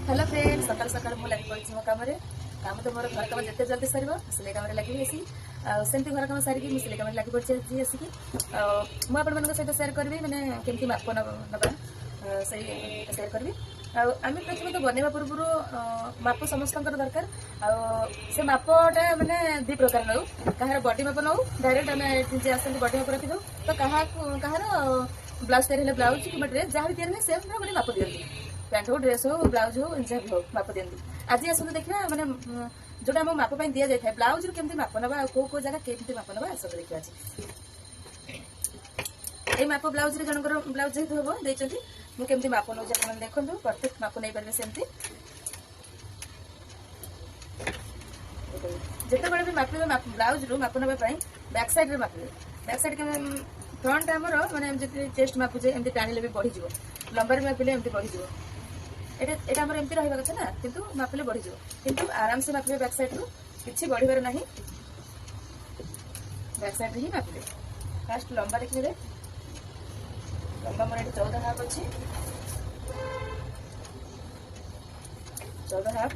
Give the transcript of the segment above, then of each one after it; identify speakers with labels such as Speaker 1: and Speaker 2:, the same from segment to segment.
Speaker 1: hello friends सकाल सकाल मुझे लगी पड़ी मो काम तो मोर घर कम जिते जल्दी सर सिलाई कम लगी आसी सेमती घर कम सारिकी मुझे सिलाई कम लगी पड़ी आसिकी मुझे सहित सेयार करी मैंने केमती माप नवा से सेयार करी आम प्रथम तो बनवा पूर्व माप समस्त दरकार से मापटा मैंने दी प्रकार नौ कहार बॉडी माप नौ डायरेक्ट आम जे आस बॉडी माप रखी दो तो कहार ब्लाउज तैयारी ब्लाउज कि ड्रेस जहाँ भी तैयारी से गोटे माप दिखती पैंट हो ड्रेस हो ब्लाउज हो जहाँ भी हो माप दिखती आज आसते देखा मैंने जोटा आम माप दि जाए ब्लाउज केमती माप ना कौ कौ जगह केमती माप ना सब देखा ये माप ब्लाउज जनकर ब्लाउज जेहतु हम देखते मुझे माप नौ देखो परफेक्ट माप नहीं पारे सेमती जिते बड़े भी मापे ब्लाउज रू माप नापी बैक साइड मापे बैक साइड फ्रंट आमर मैंने चेस्ट मापुचे एमती टाणिले भी बढ़ीज लंबार मापिले एमती बढ़ीज ये आम एमती रहा कथा ना किंतु मापिले बढ़ीज किंतु आराम से मापिले बैक साइड रू किसी बढ़िबार ना बैक साइड ही मापिले फास्ट लंबा देखिए लंबा मोर 14 हाफ अच्छी 14 हाफ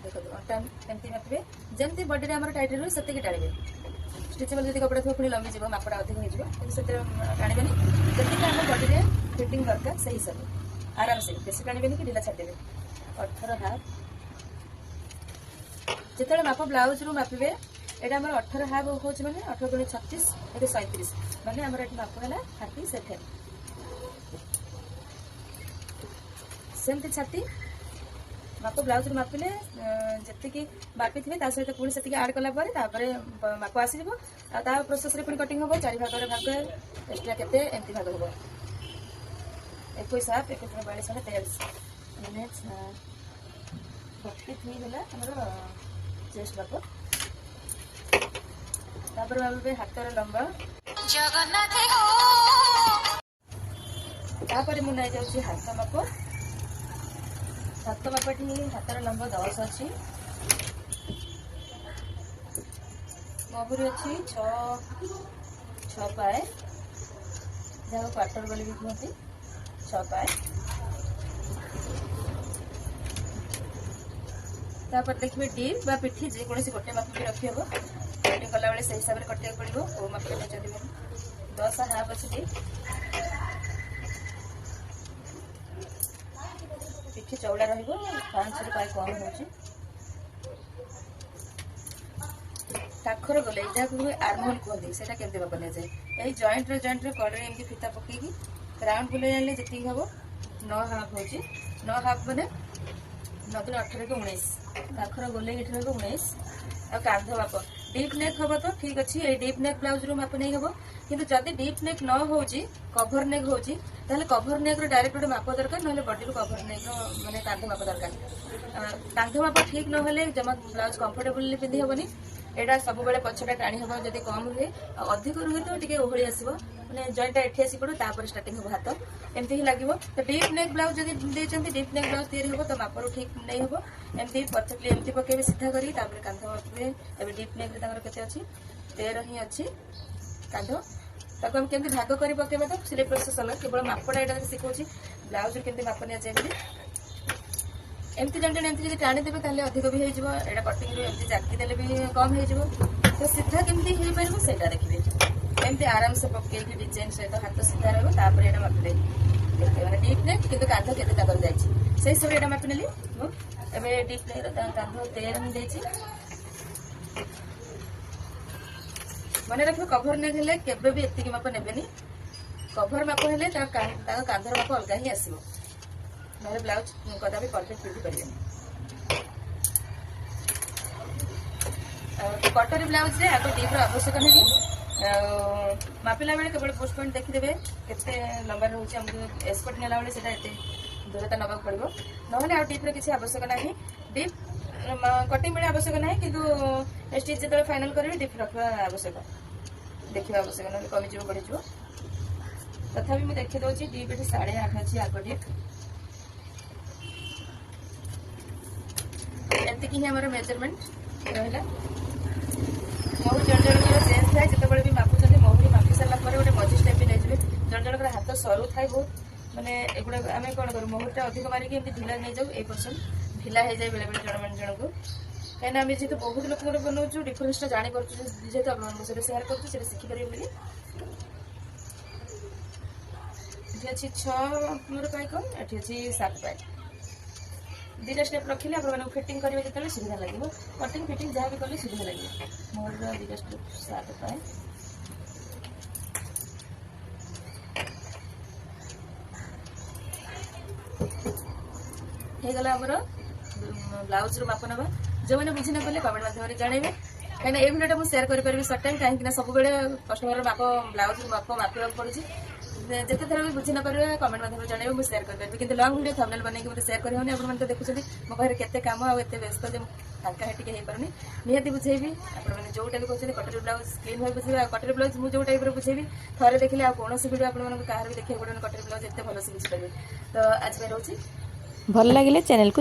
Speaker 1: देखो अटा एमती मापे जमती बॉडी में टाइट रही से टाणिबे स्ट्रेचेबल जब कपड़ा थोड़ा पुणी लंबी जीव मापड़ा अधिक हो टाणिबे जमी आम बॉडी में फिटिंग दरकार से हिसाब से आराम से बेसी टाणिबे कि ढिला छाड़देवे 18 हाफ जिते माप ब्लाउज रू मापे यहाँ आम 18 हाफ हो मैंने 18 गुणी 36 ये 37 मैंने आम ये माप है 37 सेमती छाती माप ब्लाउज मापिले जी मापी थे सहित पुणी से आड कलापर माप आसज प्रोसेस पुणी कटिंग हम 4 भाग भाग एक्सट्रा केते एमती भाग हम 21 हाफ 21 42 43 मैंने 43 है आमर चेस्ट माप तापर भावे हाथर लंबा तापर मुझे नहीं जाऊँ हाथ माप हाथ मापटी हाथर लंबा 10 अच्छी महुरी अच्छी 6 पाए जहाँ क्वार्टर बोली भी कहते 6 पाए तापर देखिए डीप बा पिठी जेकोसी गोटे माप भी रखी हम कटिंग कला बेले से हिसाब से कटिया पड़ो ओ माप नहीं 10 हाफ अच्छी डीप पिठी चौड़ा रहिबो 5 रुपये कम होची काखर गले जहाँ आर्महोल कहते हैं केमती माप नि जाए यही जॉइंट रे कड़े एमती फिता पकईकी राउंड बुले जाने जी हम 9 हाफ हो 9 हाफ मैंने 9 3 18 को 19 काखर गले ये 19 आ कांध माप डीप नेक हम तो ठीक अच्छे ये डीप नेक ब्लाउज रू माप नहीं हम किंतु जदि डीप नेक न हो कभर नेक हो कभर नेक डायरेक्ट गोटे माप दरकार ना बॉडी कभर नेक माने कांध माप दरकार कांध माप ठीक ना जमा ब्लाउज कंफर्टेबल पिंधि हेनी यहाँ सब बेले पछटा टाणी हम जब कम रुहे अधिक रुहे तो टे ओहली आसो मैंने जॉइंटा एठी आसी पड़ो तापर स्टार्टिंग हम हाथ एमती ही लगे तो डीप नेक ब्लाउज जब देते डीप नेक ब्लाउज तैयारी हम तो मापर ठीक नहीं हम एमती परफेक्टली एमती पकेबे सीधा करी कांध मापे ए डीप नेक के अच्छी 13 ही अच्छी कांध ताको हम केमती भाग कर पकेबा तो सिलाई प्रोसेस अलग केवल मापटा यहाँ शिखाऊँ ब्लाउज केमती माप नि जाए एमती जन जन एमती टाणी देवे ताले अधिक भी हो कटिंग एमती जाकी देले भी कम हो तो सीधा केमती हो पार से देखिए एमती आराम से पकईकी डिजाइन सहित हाथ सीधा रहा यहाँ मापिले मैंने डीप नेक कि कांध के जाए सब यहाँ मापी नेली मुझे डीप नेक कांध 13 ही देती मन रख कभर नेक हेले केबे भी एतिकी माप नेबेनी कभर माप हेले कांधर माप अलग ही आसो ना ब्लाउज कदा भी परफेक्ट पिंधि पारे कटोरी ब्लाउज रे आगे डीप आवश्यक नहीं मापिला बेले केवल पोस्ट पॉइंट देखीदे केते लंबा रोचे हमको एस्कॉर्ट नेला बेले सेटा एते दूरता नबा पड़ो ना डीप किसी आवश्यक ना डीप कटिंग बेले आवश्यक ना कि स्टिच जो फाइनल करेंगे डीप रखा आवश्यक देखा आवश्यक ना कमिज बढ़ीज तथा मुझे देखी दूसरी डीप ये 8.5 अच्छी आग डीप एति ही हमारा मेजरमेंट रहा महुरी जन जन चेंज थाए जिते भी मापुं महुरी मापी सारा गोटे मझी स्टेप भी नहीं जन जनकर हाथ सरू थाए बहुत माने एगुड़ा आम कौन करूँ मोहरटा अधिक मारिकी एमती ढिला नहीं जाऊ ए पर्सन ढिला हो जाए बेले बेले जन जन को कहीं आम जेहतु बहुत लोक बनाऊँ डिफरेन्सटा जापर जेहतु आप सेयार कर शिखिपारे बोली ये अच्छी 6 मोर पाइकन ये अच्छी 7 पाइक 2टा स्टेप रखिले आप फिटिंग करेंगे जो सुविधा लगे कटिंग फिटिंग जहाँ भी कले सुविधा लगे मोर 2टा स्टेप 7 पाइक ହେଇଗଲା ଆମର ବ୍ଲାଉଜ ର ମାପ ନେବା ଯେଉଁମାନେ ବୁଝି ନ ପାରିଲେ କମେଣ୍ଟ ମାଧ୍ୟମରେ ଜଣାଇବେ କାହିଁକିନା এই ଭିଡ଼ିଓଟା ମୁଁ ସେୟାର କରିପାରିବି ସର୍ଟ ଟାଇମ୍ କାହିଁକିନା ସବୁବେଳେ କଷ୍ଟମର ମାପ ବ୍ଲାଉଜ ମାପ ମାପିବାକୁ ପଡୁଛି ଯେତେ ଥର ବି ବୁଝି ନ ପାରିବେ କମେଣ୍ଟ ମାଧ୍ୟମରେ ଜଣାଇବେ ମୁଁ ସେୟାର କରିପାରିବି କିନ୍ତୁ ଲଙ୍ଗ ଭିଡ଼ିଓ ଥମ୍ବନେଲ ବନେଇକି ମୋତେ ସେୟାର କରିହେଉନି ଆପଣମାନେ ତ ଦେଖୁଛନ୍ତି ମୋ ପାଖରେ କେତେ କାମ ଆଉ ଏତେ ବ୍ୟସ୍ତ ଯେ ଫାଙ୍କା ଟିକେ ହେଇପାରୁନି ନିହାତି ବୁଝେଇବି ଆପଣମାନେ ଯୋଉଟା ବି କହୁଛନ୍ତି କଟରୀ ବ୍ଲାଉଜ କ୍ଲିନ୍ ଭାବେ ବୁଝେଇବେ ଆଉ କଟରୀ ବ୍ଲାଉଜ ମୁଁ ଯୋଉ ଟାଇପ୍ର ବୁଝେଇବି ଥରେ ଦେଖିଲେ ଆଉ କୌଣସି ଭିଡ଼ିଓ ଆପଣମାନଙ୍କୁ କାହାର ବି ଦେଖିବାକୁ ପଡ଼ିବନି କଟରୀ ବ୍ଲାଉଜ ଏତେ ଭଲସେ ବୁଝିପାରିବେ ତ ଆଜି ପାଇଁ ରହୁଛି ଭଲ ଲାଗିଲେ ଚ୍ୟାନେଲକୁ